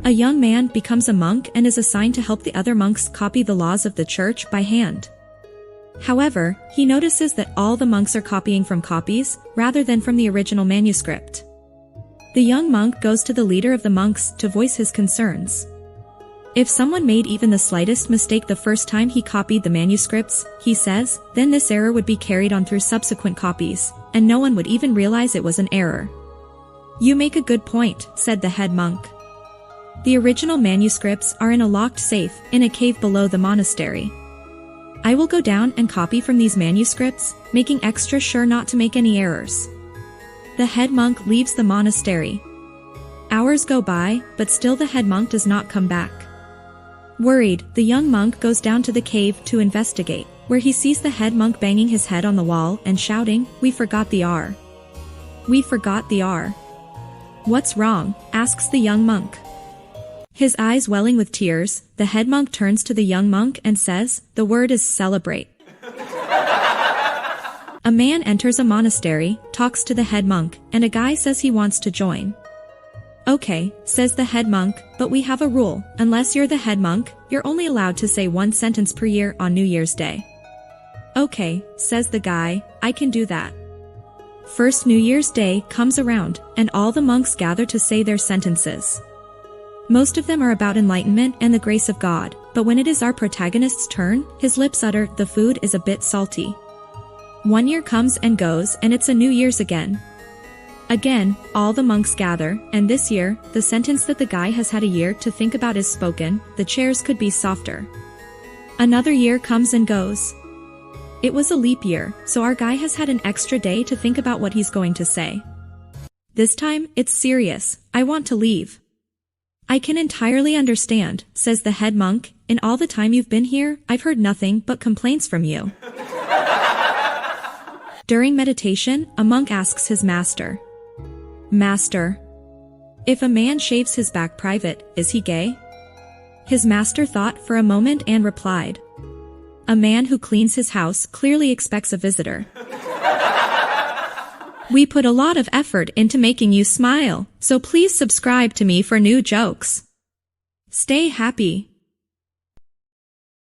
A young man becomes a monk and is assigned to help the other monks copy the laws of the church by hand. However, he notices that all the monks are copying from copies, rather than from the original manuscript. The young monk goes to the leader of the monks to voice his concerns. If someone made even the slightest mistake the first time he copied the manuscripts, he says, then this error would be carried on through subsequent copies, and no one would even realize it was an error. You make a good point, said the head monk. The original manuscripts are in a locked safe, in a cave below the monastery. I will go down and copy from these manuscripts, making extra sure not to make any errors. The head monk leaves the monastery. Hours go by, but still the head monk does not come back. Worried, the young monk goes down to the cave to investigate, where he sees the head monk banging his head on the wall and shouting, "We forgot the R. We forgot the R." "What's wrong?" asks the young monk. His eyes welling with tears, the head monk turns to the young monk and says, "The word is celebrate." A man enters a monastery, talks to the head monk, and a guy says he wants to join. "Okay," says the head monk, "but we have a rule, unless you're the head monk, you're only allowed to say one sentence per year on New Year's Day." "Okay," says the guy, "I can do that." First New Year's Day comes around, and all the monks gather to say their sentences. Most of them are about enlightenment and the grace of God, but when it is our protagonist's turn, his lips utter, "The food is a bit salty." 1 year comes and goes, and it's a New Year's again. Again, all the monks gather, and this year, the sentence that the guy has had a year to think about is spoken, "The chairs could be softer." Another year comes and goes. It was a leap year, so our guy has had an extra day to think about what he's going to say. This time, it's serious, "I want to leave." "I can entirely understand," says the head monk, "in all the time you've been here, I've heard nothing but complaints from you." During meditation, a monk asks his master, "Master, if a man shaves his back private, is he gay?" His master thought for a moment and replied, "A man who cleans his house clearly expects a visitor." We put a lot of effort into making you smile, so please subscribe to me for new jokes. Stay happy.